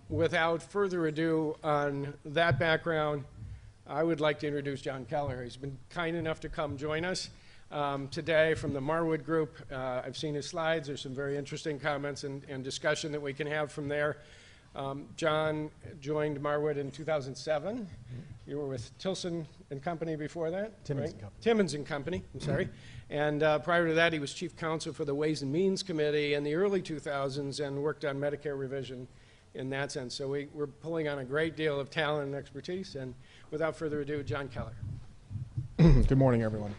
Without further ado on that background, I would like to introduce John Kelliher. He's been kind enough to come join us today from the Marwood Group. I've seen his slides. There's some very interesting comments and discussion that we can have from there. John joined Marwood in 2007. You were with Tilson and Company before that? Timmons right? and Company. Timmons and Company, I'm sorry. And prior to that, he was chief counsel for the Ways and Means Committee in the early 2000s and worked on Medicare revision in that sense. So we're pulling on a great deal of talent and expertise. And without further ado, John Kelliher. Good morning, everyone.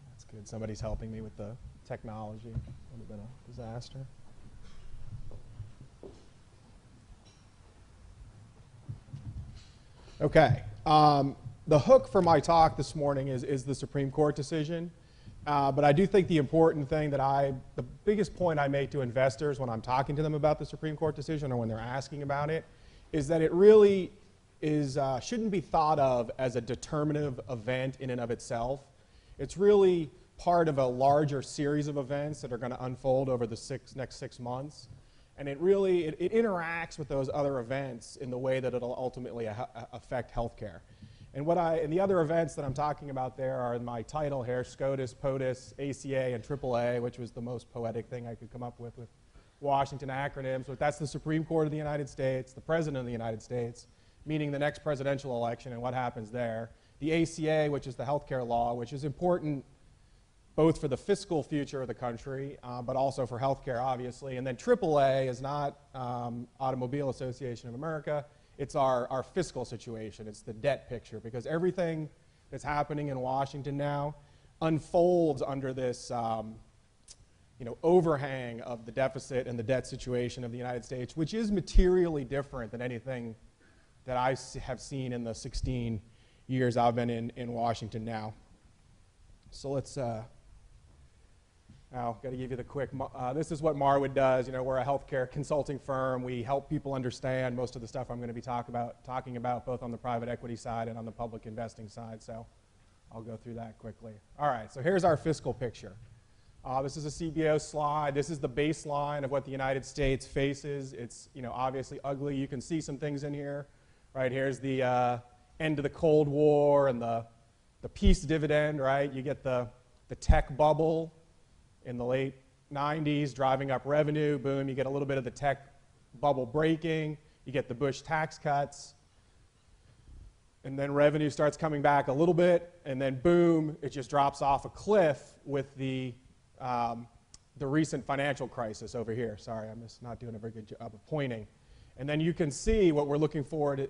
That's good. Somebody's helping me with the technology. Would have been a disaster. Okay. The hook for my talk this morning is the Supreme Court decision. But I do think the important thing the biggest point I make to investors when I'm talking to them about the Supreme Court decision or when they're asking about it is that it really shouldn't be thought of as a determinative event in and of itself. It's really part of a larger series of events that are going to unfold over the next 6 months. And it interacts with those other events in the way that it'll ultimately affect healthcare. And the other events that I'm talking about there are in my title here, SCOTUS, POTUS, ACA, and AAA, which was the most poetic thing I could come up with Washington acronyms. But that's the Supreme Court of the United States, the President of the United States, meaning the next presidential election and what happens there. The ACA, which is the healthcare law, which is important both for the fiscal future of the country, but also for healthcare, obviously. And then AAA is not Automobile Association of America. It's our fiscal situation. It's the debt picture, because everything that's happening in Washington now unfolds under this overhang of the deficit and the debt situation of the United States, which is materially different than anything that I have seen in the 16 years I've been in Washington now. So let's, now got to give you the quick, this is what Marwood does. We're a healthcare consulting firm. We help people understand most of the stuff I'm going to be talking about both on the private equity side and on the public investing side. So I'll go through that quickly. All right, so here's our fiscal picture. This is a CBO slide. This is the baseline of what the United States faces. It's obviously ugly. You can see some things in here. Right, here's the end of the Cold War and the peace dividend, right? You get the tech bubble in the late 90s driving up revenue. Boom, you get a little bit of the tech bubble breaking. You get the Bush tax cuts. And then revenue starts coming back a little bit, and then boom, it just drops off a cliff with the recent financial crisis over here. Sorry, I'm just not doing a very good job of pointing. And then you can see what we're looking forward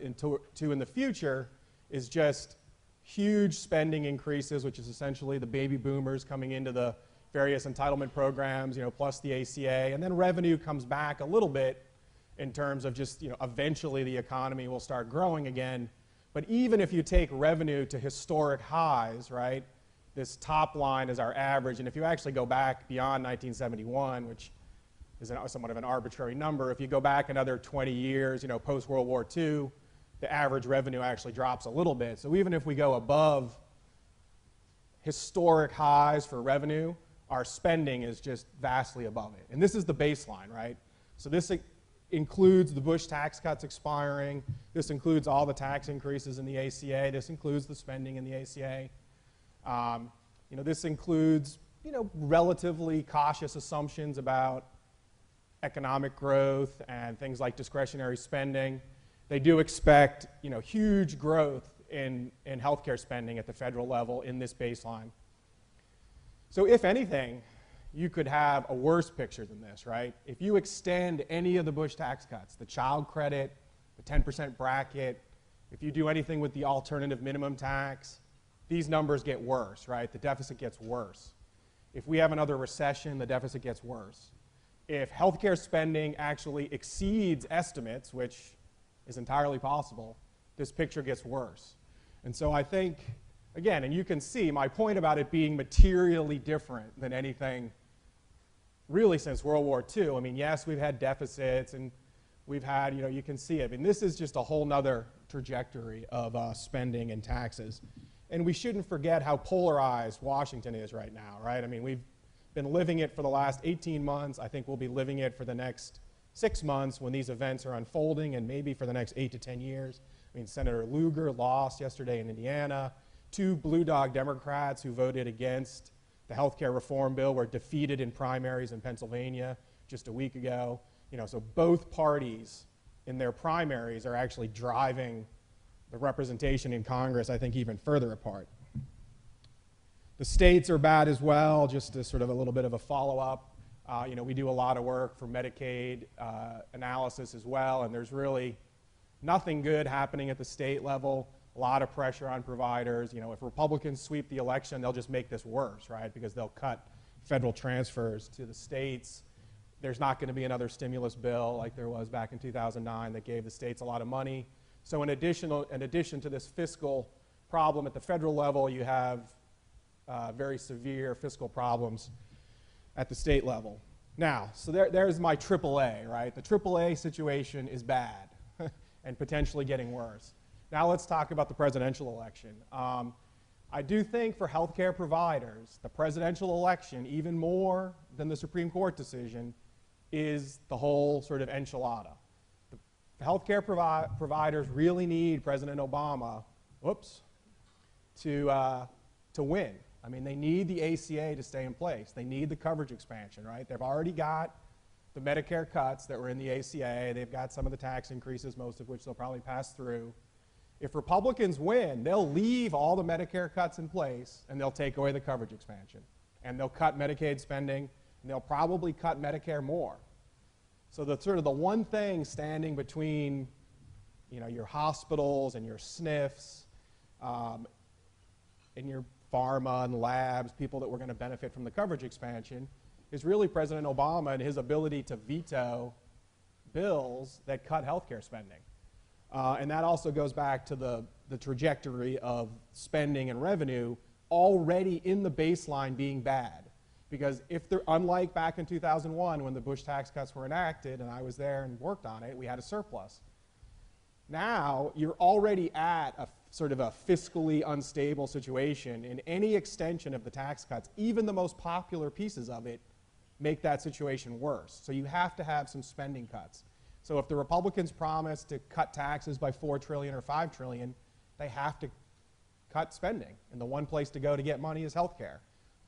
to in the future is just huge spending increases, which is essentially the baby boomers coming into the various entitlement programs, plus the ACA, and then revenue comes back a little bit in terms of just, eventually the economy will start growing again. But even if you take revenue to historic highs, right, this top line is our average, and if you actually go back beyond 1971, which is somewhat of an arbitrary number, if you go back another 20 years, post-World War II, the average revenue actually drops a little bit. So even if we go above historic highs for revenue, our spending is just vastly above it. And this is the baseline, right? So this includes the Bush tax cuts expiring. This includes all the tax increases in the ACA. This includes the spending in the ACA. This includes, relatively cautious assumptions about economic growth and things like discretionary spending. They do expect, huge growth in healthcare spending at the federal level in this baseline. So if anything, you could have a worse picture than this, right? If you extend any of the Bush tax cuts, the child credit, the 10% bracket, if you do anything with the alternative minimum tax, these numbers get worse, right? The deficit gets worse. If we have another recession, the deficit gets worse. If healthcare spending actually exceeds estimates, which is entirely possible, this picture gets worse. And so I think, again, and you can see my point about it being materially different than anything really since World War II. I mean, yes, we've had deficits and we've had, you can see it. I mean, this is just a whole nother trajectory of spending and taxes. And we shouldn't forget how polarized Washington is right now, right? I mean, we've been living it for the last 18 months. I think we'll be living it for the next 6 months when these events are unfolding, and maybe for the next 8 to 10 years. I mean, Senator Lugar lost yesterday in Indiana. 2 Blue Dog Democrats who voted against the health care reform bill were defeated in primaries in Pennsylvania just a week ago. You know, so both parties in their primaries are actually driving the representation in Congress, I think, even further apart. The states are bad as well, just as sort of a little bit of a follow-up. You know, we do a lot of work for Medicaid analysis as well, and there's really nothing good happening at the state level. A lot of pressure on providers. You know, if Republicans sweep the election, they'll just make this worse, right? Because they'll cut federal transfers to the states. There's not going to be another stimulus bill like there was back in 2009 that gave the states a lot of money. So in addition to this fiscal problem at the federal level, you have very severe fiscal problems at the state level. Now, so there's my AAA, right? The AAA situation is bad and potentially getting worse. Now let's talk about the presidential election. I do think for healthcare providers, the presidential election, even more than the Supreme Court decision, is the whole sort of enchilada. The healthcare providers really need President Obama, to win. I mean, they need the ACA to stay in place. They need the coverage expansion, right? They've already got the Medicare cuts that were in the ACA. They've got some of the tax increases, most of which they'll probably pass through. If Republicans win, they'll leave all the Medicare cuts in place, and they'll take away the coverage expansion. And they'll cut Medicaid spending, and they'll probably cut Medicare more. So the sort of the one thing standing between, you know, your hospitals and your SNFs, and your pharma and labs, people that were going to benefit from the coverage expansion, is really President Obama and his ability to veto bills that cut healthcare spending. And that also goes back to the trajectory of spending and revenue already in the baseline being bad. Because if they're, unlike back in 2001 when the Bush tax cuts were enacted, and I was there and worked on it, we had a surplus. Now, you're already at a sort of a fiscally unstable situation, and any extension of the tax cuts, even the most popular pieces of it, make that situation worse. So you have to have some spending cuts. So if the Republicans promise to cut taxes by $4 trillion or $5 trillion, they have to cut spending. And the one place to go to get money is healthcare.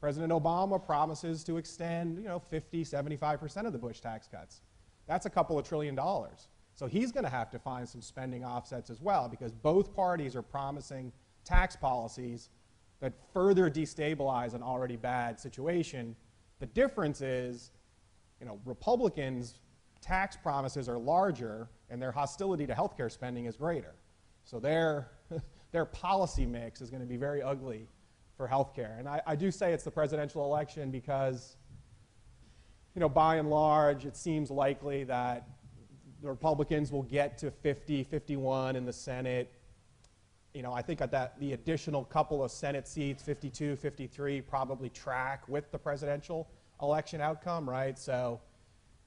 President Obama promises to extend, you know, 50, 75% of the Bush tax cuts. That's a couple of $1 trillion. So he's going to have to find some spending offsets as well, because both parties are promising tax policies that further destabilize an already bad situation. The difference is, you know, Republicans' tax promises are larger and their hostility to healthcare spending is greater. So their policy mix is going to be very ugly for healthcare. And I do say it's the presidential election because, you know, by and large, it seems likely that the Republicans will get to 50, 51 in the Senate. You know, I think that the additional couple of Senate seats, 52, 53, probably track with the presidential election outcome, right? So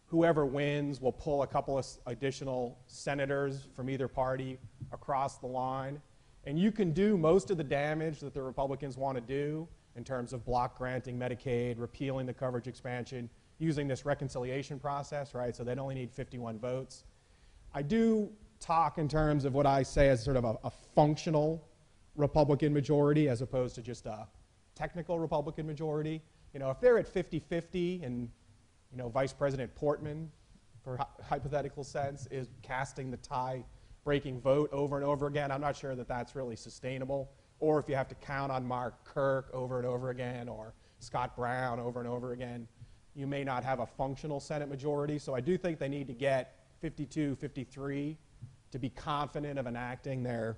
whoever wins will pull a couple of additional senators from either party across the line. And you can do most of the damage that the Republicans want to do in terms of block granting Medicaid, repealing the coverage expansion, using this reconciliation process, right? So they'd only need 51 votes. I do talk in terms of what I say as sort of a functional Republican majority as opposed to just a technical Republican majority. You know, if they're at 50-50 and, you know, Vice President Portman, for hypothetical sense, is casting the tie-breaking vote over and over again, I'm not sure that that's really sustainable. Or if you have to count on Mark Kirk over and over again, or Scott Brown over and over again, you may not have a functional Senate majority. So I do think they need to get 52, 53 to be confident of enacting their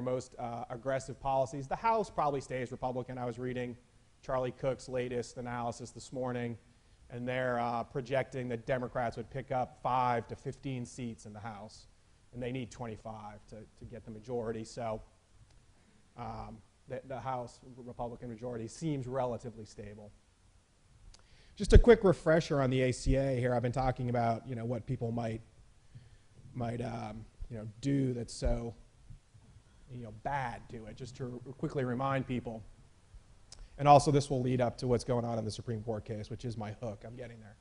most aggressive policies. The House probably stays Republican. I was reading Charlie Cook's latest analysis this morning, and they're projecting that Democrats would pick up 5 to 15 seats in the House, and they need 25 to get the majority. So the House Republican majority seems relatively stable. Just a quick refresher on the ACA here. I've been talking about, you know, what people might you know, do that's so, you know, bad to it. Just to quickly remind people, And also this will lead up to what's going on in the Supreme Court case, which is my hook. I'm getting there.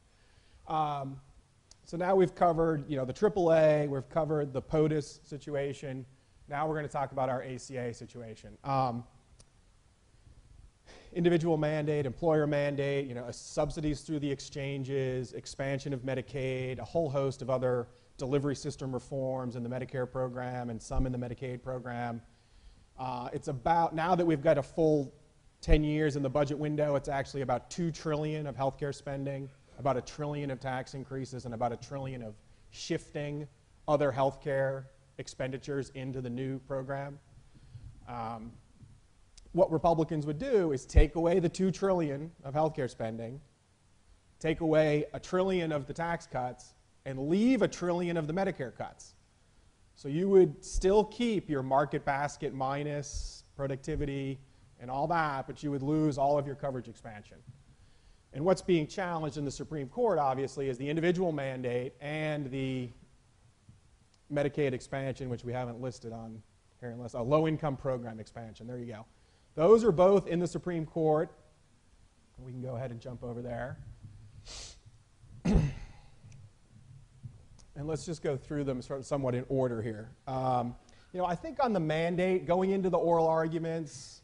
So now we've covered, the AAA, we've covered the POTUS situation. Now we're going to talk about our ACA situation. Individual mandate, employer mandate, subsidies through the exchanges, expansion of Medicaid, a whole host of other delivery system reforms in the Medicare program and some in the Medicaid program. It's about, now that we've got a full 10 years in the budget window, it's actually about $2 trillion of healthcare spending, about $1 trillion of tax increases, and about $1 trillion of shifting other healthcare expenditures into the new program. What Republicans would do is take away the $2 trillion of healthcare spending, take away $1 trillion of the tax cuts, and leave $1 trillion of the Medicare cuts. So you would still keep your market basket minus productivity and all that, but you would lose all of your coverage expansion. And what's being challenged in the Supreme Court, obviously, is the individual mandate and the Medicaid expansion, which we haven't listed on here unless, low-income program expansion. There you go. Those are both in the Supreme Court. We can go ahead and jump over there. And let's just go through them somewhat in order here. I think on the mandate, going into the oral arguments,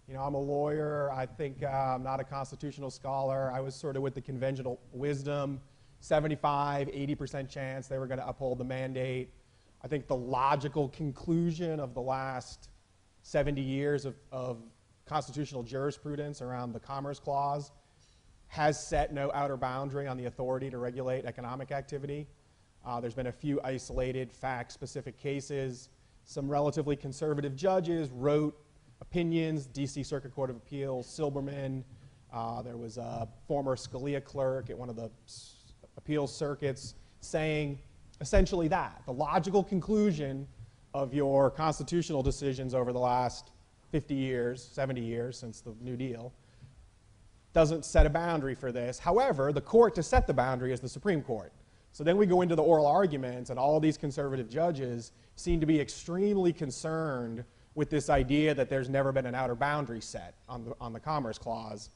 I'm a lawyer. I think I'm not a constitutional scholar. I was sort of with the conventional wisdom, 75, 80% chance they were going to uphold the mandate. I think the logical conclusion of the last 70 years of constitutional jurisprudence around the Commerce Clause has set no outer boundary on the authority to regulate economic activity. There's been a few isolated fact-specific cases. Some relatively conservative judges wrote opinions, D.C. Circuit Court of Appeals, Silberman. There was a former Scalia clerk at one of the appeals circuits saying essentially that. The logical conclusion of your constitutional decisions over the last 50 years, 70 years since the New Deal, doesn't set a boundary for this. However, the court to set the boundary is the Supreme Court. So then we go into the oral arguments, and all these conservative judges seem to be extremely concerned with this idea that there's never been an outer boundary set on the Commerce Clause.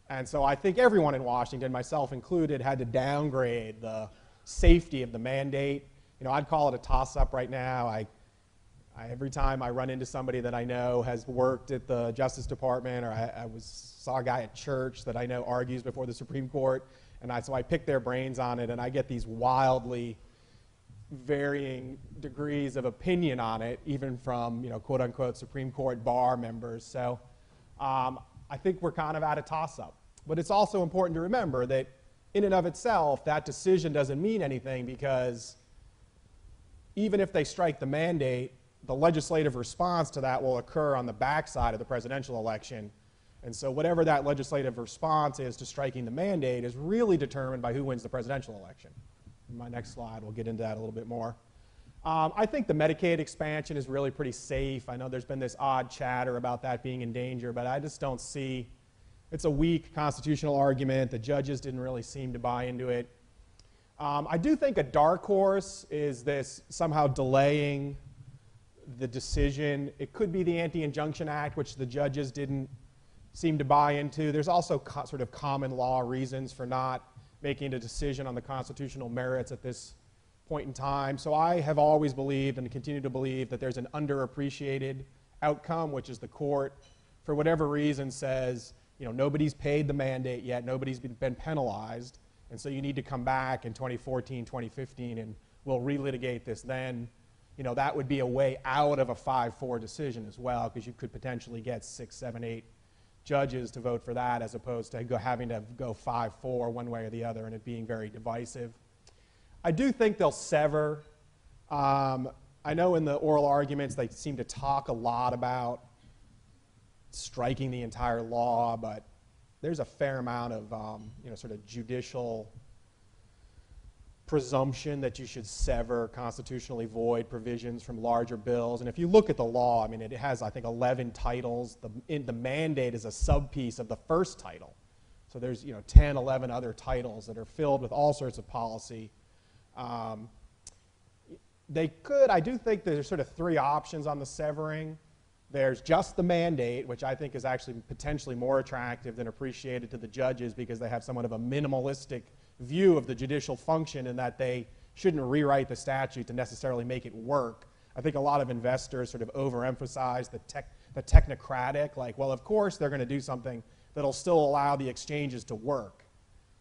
And so I think everyone in Washington, myself included, had to downgrade the safety of the mandate. I'd call it a toss-up right now. Every time I run into somebody that I know has worked at the Justice Department, or saw a guy at church that I know argues before the Supreme Court, and so I pick their brains on it, and I get these wildly varying degrees of opinion on it, even from quote-unquote Supreme Court bar members. So I think we're kind of at a toss-up. But it's also important to remember that in and of itself, that decision doesn't mean anything, because even if they strike the mandate, the legislative response to that will occur on the backside of the presidential election. And so whatever that legislative response is to striking the mandate is really determined by who wins the presidential election. In my next slide, we'll get into that a little bit more. I think the Medicaid expansion is really pretty safe. I know there's been this odd chatter about that being in danger, but I just don't see, it's a weak constitutional argument. The judges didn't really seem to buy into it. I do think a dark horse is this somehow delaying the decision. It could be the Anti-Injunction Act, which the judges didn't seem to buy into. There's also sort of common law reasons for not making a decision on the constitutional merits at this point in time. So I have always believed and continue to believe that there's an underappreciated outcome, which is the court, for whatever reason, says, nobody's paid the mandate yet, nobody's been penalized, and so you need to come back in 2014, 2015, and we'll relitigate this then. That would be a way out of a 5-4 decision as well, because you could potentially get 6, 7, 8 judges to vote for that, as opposed to having to go 5-4 one way or the other and it being very divisive. I do think they'll sever. I know in the oral arguments they seem to talk a lot about striking the entire law, but there's a fair amount of sort of judicial presumption that you should sever constitutionally void provisions from larger bills. And if you look at the law, it has, I think, 11 titles. The mandate is a sub-piece of the first title. So there's 10, 11 other titles that are filled with all sorts of policy. I do think there's sort of 3 options on the severing. There's just the mandate, which I think is actually potentially more attractive than appreciated to the judges because they have somewhat of a minimalistic view of the judicial function in that they shouldn't rewrite the statute to necessarily make it work. I think a lot of investors sort of overemphasize the technocratic, like, well, of course they're going to do something that'll still allow the exchanges to work.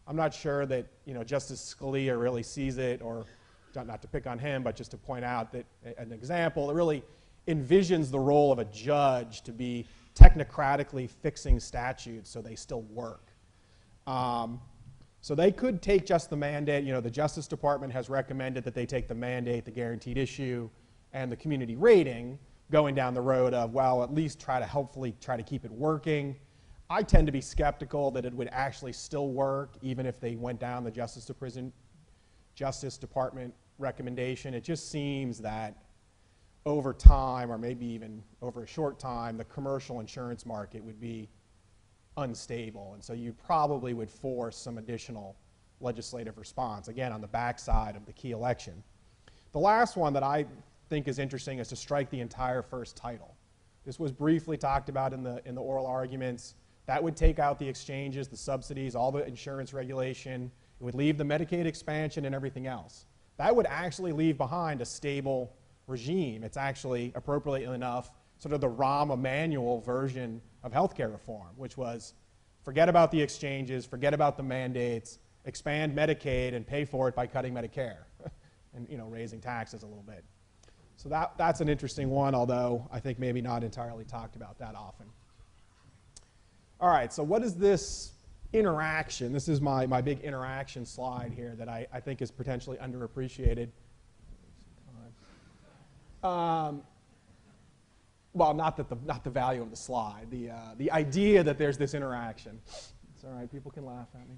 I'm not sure that, you know, Justice Scalia really sees it, or not to pick on him, but just to point out that an example that really envisions the role of a judge to be technocratically fixing statutes so they still work. So they could take just the mandate. You know, the Justice Department has recommended that they take the mandate, the guaranteed issue, and the community rating, going down the road of, well, at least hopefully try to keep it working. I tend to be skeptical that it would actually still work, even if they went down the Justice Department recommendation. It just seems that over time, or maybe even over a short time, the commercial insurance market would be unstable. And so you probably would force some additional legislative response, again, on the backside of the key election. The last one that I think is interesting is to strike the entire first title. This was briefly talked about in the oral arguments. That would take out the exchanges, the subsidies, all the insurance regulation. It would leave the Medicaid expansion and everything else. That would actually leave behind a stable regime. It's actually, appropriately enough, sort of the Rahm Emanuel version of healthcare reform, which was forget about the exchanges, forget about the mandates, expand Medicaid and pay for it by cutting Medicare and, you know, raising taxes a little bit. So that's an interesting one, although I think maybe not entirely talked about that often. All right, so what is this interaction? This is my big interaction slide here that I think is potentially underappreciated. Well, not the value of the slide, the idea that there's this interaction. It's all right, people can laugh at me.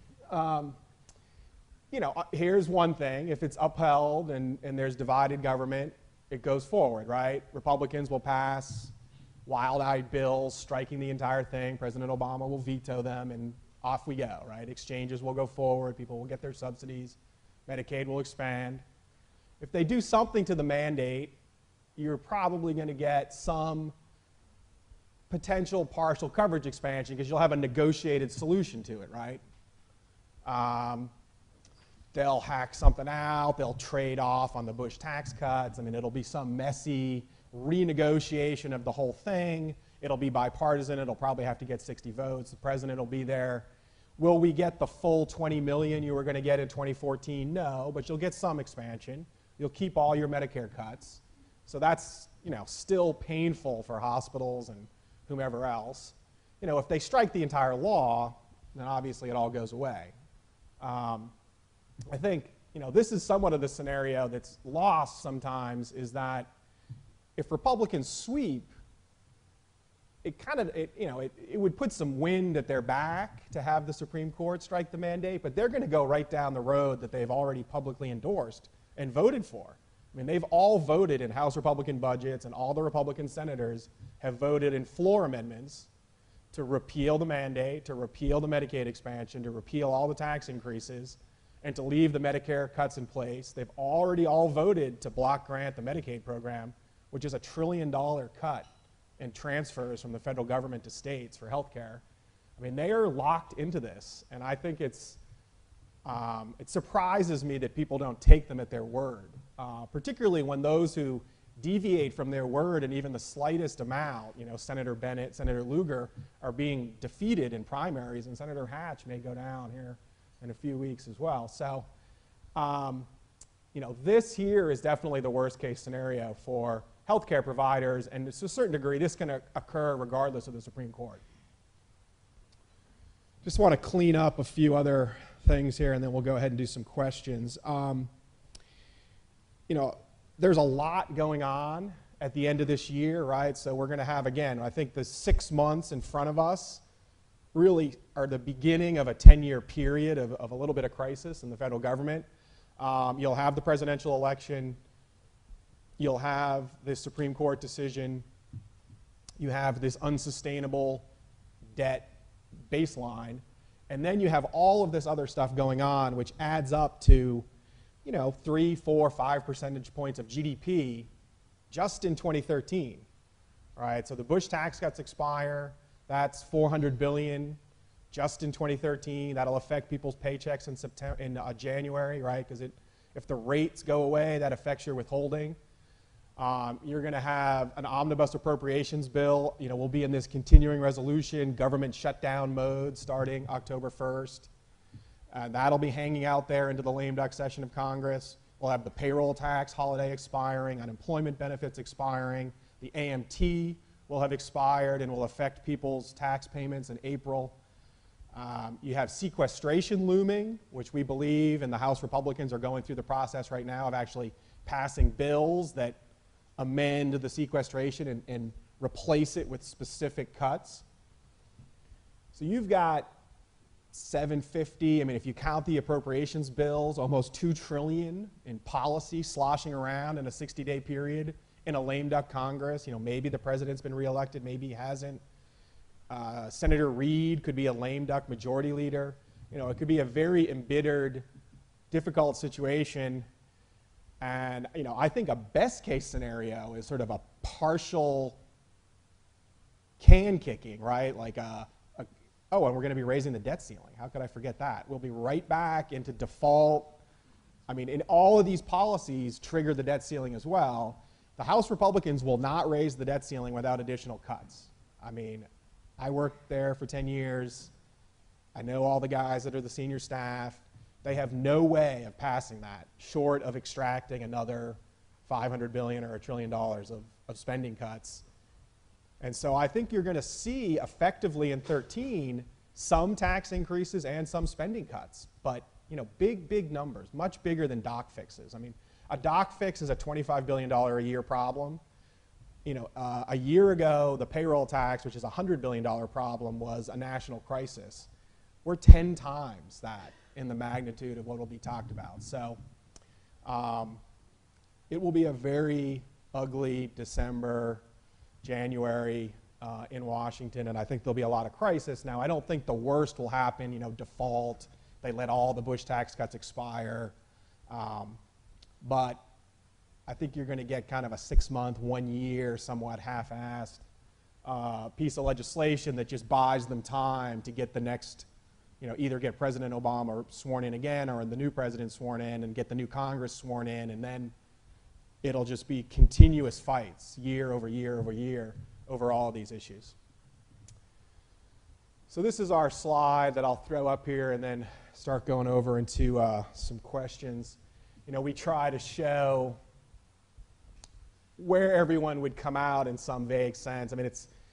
You know, here's one thing. If it's upheld and there's divided government, it goes forward, right? Republicans will pass wild-eyed bills striking the entire thing. President Obama will veto them, and off we go, right? Exchanges will go forward. People will get their subsidies. Medicaid will expand. If they do something to the mandate, you're probably going to get some potential partial coverage expansion because you'll have a negotiated solution to it, right? They'll hack something out. They'll trade off on the Bush tax cuts. I mean, it'll be some messy renegotiation of the whole thing. It'll be bipartisan. It'll probably have to get 60 votes. The president will be there. Will we get the full 20 million you were going to get in 2014? No, but you'll get some expansion. You'll keep all your Medicare cuts. So that's, you know, still painful for hospitals and whomever else. You know, if they strike the entire law, then obviously it all goes away. I think, you know, this is somewhat of the scenario that's lost sometimes, is that if Republicans sweep, it kind of, it would put some wind at their back to have the Supreme Court strike the mandate, but they're going to go right down the road that they've already publicly endorsed and voted for. I mean, they've all voted in House Republican budgets, and all the Republican senators have voted in floor amendments to repeal the mandate, to repeal the Medicaid expansion, to repeal all the tax increases, and to leave the Medicare cuts in place. They've already all voted to block grant the Medicaid program, which is $1 trillion cut in transfers from the federal government to states for health care. I mean, they are locked into this, and I think it surprises me that people don't take them at their word, particularly when those who deviate from their word in even the slightest amount, you know, Senator Bennett, Senator Lugar, are being defeated in primaries, and Senator Hatch may go down here in a few weeks as well. So, you know, this here is definitely the worst case scenario for healthcare providers, and to a certain degree, this can occur regardless of the Supreme Court. Just want to clean up a few other things here, and then we'll go ahead and do some questions. You know, there's a lot going on at the end of this year, right? So we're going to have, again, I think the 6 months in front of us really are the beginning of a 10-year period of a little bit of crisis in the federal government. You'll have the presidential election. You'll have this Supreme Court decision. You have this unsustainable debt baseline. And then you have all of this other stuff going on, which adds up to, you know, 3, 4, 5 percentage points of GDP just in 2013. right? So the Bush tax cuts expire. That's $400 billion just in 2013. That'll affect people's paychecks in January, right? Because if the rates go away, that affects your withholding. You're going to have an omnibus appropriations bill. You know, we'll be in this continuing resolution, government shutdown mode starting October 1st. That'll be hanging out there into the lame duck session of Congress. We'll have the payroll tax holiday expiring, unemployment benefits expiring. The AMT will have expired and will affect people's tax payments in April. You have sequestration looming, which we believe, and the House Republicans are going through the process right now of actually passing bills that amend the sequestration and replace it with specific cuts. So you've got $750, I mean, if you count the appropriations bills, almost $2 trillion in policy sloshing around in a 60-day period in a lame duck Congress. You know, maybe the president's been reelected, maybe he hasn't. Senator Reid could be a lame duck majority leader. You know, it could be a very embittered, difficult situation. And, you know, I think a best case scenario is sort of a partial can kicking, right? Like oh, and we're going to be raising the debt ceiling. How could I forget that? We'll be right back into default. I mean, in all of these policies trigger the debt ceiling as well. The House Republicans will not raise the debt ceiling without additional cuts. I mean, I worked there for 10 years. I know all the guys that are the senior staff. They have no way of passing that short of extracting another $500 billion or $1 trillion of spending cuts. And so I think you're going to see effectively in 13 some tax increases and some spending cuts, but you know, big numbers, much bigger than doc fixes. I mean, a doc fix is a $25 billion a year problem. You know, a year ago, the payroll tax, which is a $100 billion problem, was a national crisis. We're 10 times that in the magnitude of what will be talked about. So it will be a very ugly December, January in Washington, and I think there'll be a lot of crisis. Now, I don't think the worst will happen, you know, default. They let all the Bush tax cuts expire. But I think you're going to get kind of a 6-month, 1 year, somewhat half-assed piece of legislation that just buys them time to get the next, you know, either get President Obama sworn in again or the new president sworn in and get the new Congress sworn in, and then it'll just be continuous fights year over year over year over all of these issues. So this is our slide that I'll throw up here and then start going over into some questions. You know, we try to show where everyone would come out in some vague sense. I mean,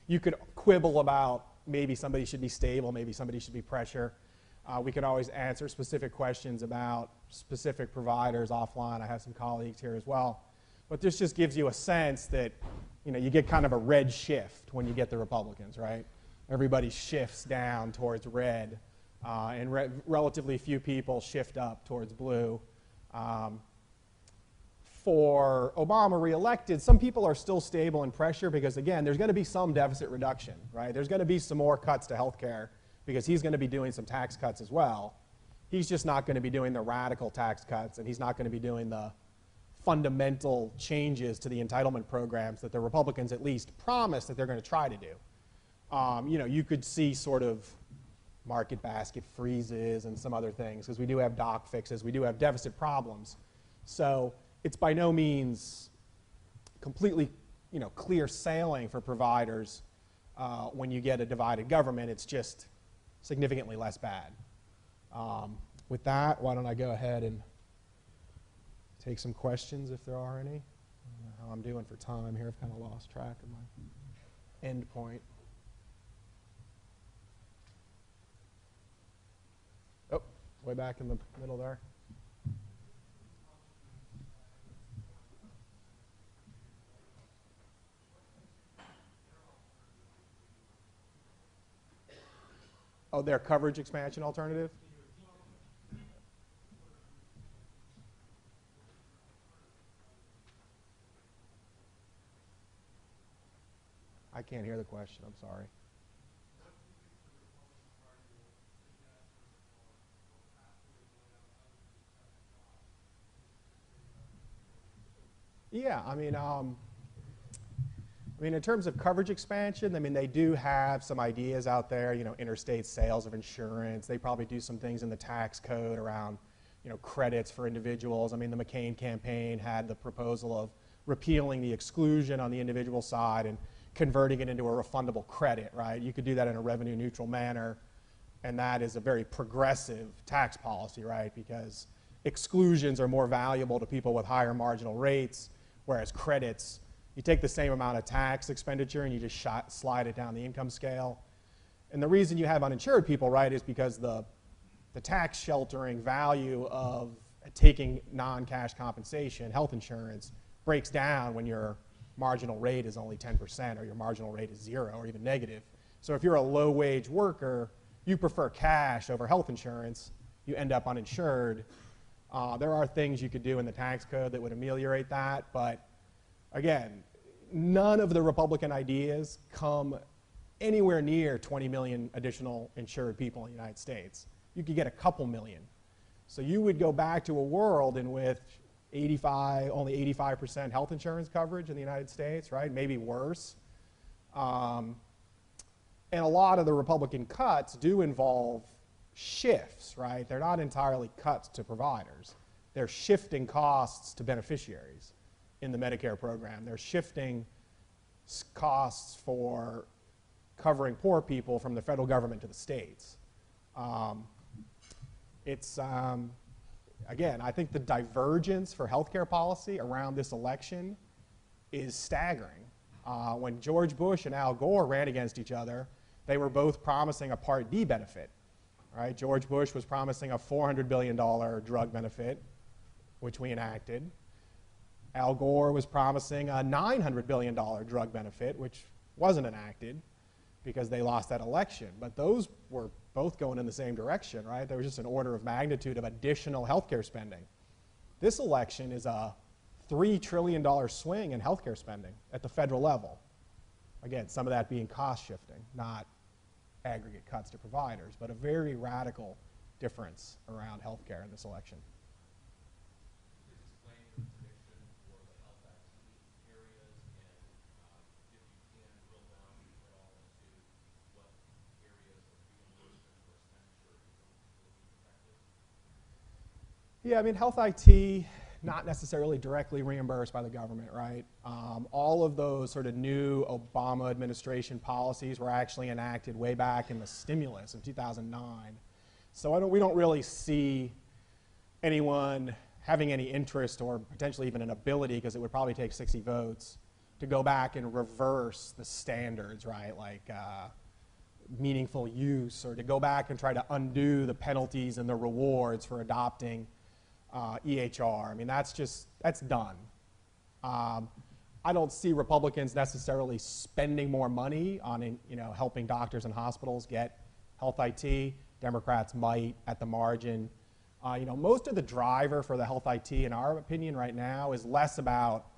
you could quibble about maybe somebody should be stable, maybe somebody should be pressure. We can always answer specific questions about specific providers offline. I have some colleagues here as well. But this just gives you a sense that, you know, you get kind of a red shift when you get the Republicans, right? Everybody shifts down towards red, and relatively few people shift up towards blue. For Obama reelected, some people are still stable in pressure because, again, there's going to be some deficit reduction, right? There's going to be some more cuts to health care because he's going to be doing some tax cuts as well. He's just not going to be doing the radical tax cuts, and he's not going to be doing the fundamental changes to the entitlement programs that the Republicans at least promised that they're going to try to do. You know, you could see sort of market basket freezes and some other things because we do have doc fixes, we do have deficit problems. So it's by no means completely, you know, clear sailing for providers when you get a divided government. It's just significantly less bad. With that, why don't I go ahead and take some questions if there are any. I don't know how I'm doing for time here. I've kind of lost track of my end point. Oh, way back in the middle there. Oh, their coverage expansion alternative? I can't hear the question, I'm sorry. Yeah, I mean, I mean, in terms of coverage expansion, I mean, they do have some ideas out there, you know, interstate sales of insurance. They probably do some things in the tax code around, you know, credits for individuals. I mean, the McCain campaign had the proposal of repealing the exclusion on the individual side and converting it into a refundable credit, right? You could do that in a revenue neutral manner, and that is a very progressive tax policy, right? Because exclusions are more valuable to people with higher marginal rates, whereas credits, you take the same amount of tax expenditure and you just slide it down the income scale. And the reason you have uninsured people, right, is because the tax sheltering value of taking non-cash compensation, health insurance, breaks down when your marginal rate is only 10% or your marginal rate is 0 or even negative. So if you're a low-wage worker, you prefer cash over health insurance, you end up uninsured. There are things you could do in the tax code that would ameliorate that, but again, none of the Republican ideas come anywhere near 20 million additional insured people in the United States. You could get a couple million. So you would go back to a world in which only 85% health insurance coverage in the United States, right? Maybe worse. And a lot of the Republican cuts do involve shifts, right? They're not entirely cuts to providers. They're shifting costs to beneficiaries in the Medicare program. They're shifting costs for covering poor people from the federal government to the states. Again, I think the divergence for healthcare policy around this election is staggering. When George Bush and Al Gore ran against each other, they were both promising a Part D benefit. Right? George Bush was promising a $400 billion drug benefit, which we enacted. Al Gore was promising a $900 billion drug benefit, which wasn't enacted because they lost that election. But those were both going in the same direction, right? There was just an order of magnitude of additional healthcare spending. This election is a $3 trillion swing in healthcare spending at the federal level. Again, some of that being cost shifting, not aggregate cuts to providers, but a very radical difference around healthcare in this election. Please explain your prediction for the health IT areas, and if you can drill down at all into what areas of reimbursement or expenditure will be affected. Yeah, I mean, health IT, not necessarily directly reimbursed by the government, right? All of those sort of new Obama administration policies were actually enacted way back in the stimulus in 2009. So we don't really see anyone having any interest or potentially even an ability, because it would probably take 60 votes, to go back and reverse the standards, right? Like meaningful use, or to go back and try to undo the penalties and the rewards for adopting EHR. I mean, that's done. I don't see Republicans necessarily spending more money on, helping doctors and hospitals get health IT. Democrats might at the margin. Most of the driver for the health IT, in our opinion right now, is less about,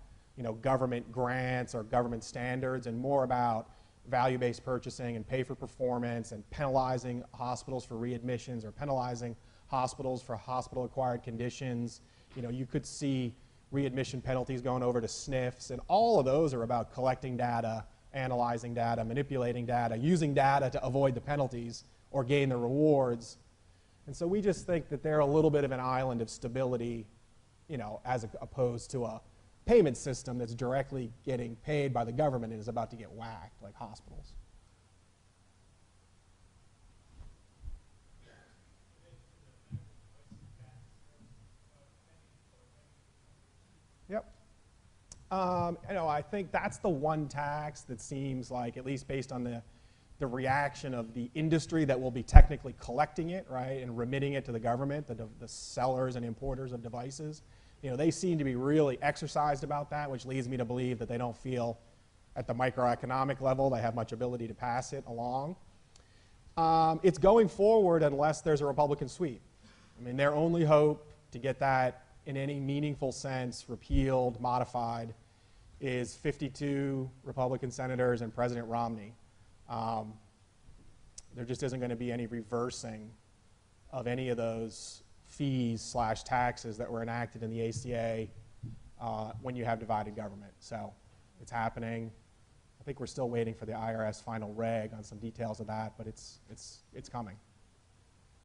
government grants or government standards, and more about value-based purchasing and pay for performance and penalizing hospitals for readmissions or penalizing hospitals for hospital-acquired conditions. You could see readmission penalties going over to SNFs, and all of those are about collecting data, analyzing data, manipulating data, using data to avoid the penalties or gain the rewards. And so we just think that they're a little bit of an island of stability, as opposed to a payment system that's directly getting paid by the government and is about to get whacked, like hospitals. Yep. I think that's the one tax that seems like, at least based on the reaction of the industry that will be technically collecting it, right, and remitting it to the government, the sellers and importers of devices. They seem to be really exercised about that, which leads me to believe that they don't feel at the microeconomic level they have much ability to pass it along. It's going forward unless there's a Republican sweep. I mean, their only hope to get that in any meaningful sense repealed, modified, is 52 Republican senators and President Romney. There just isn't going to be any reversing of any of those fees / taxes that were enacted in the ACA when you have divided government. So it's happening. think we're still waiting for the IRS final reg on some details of that, but it's coming.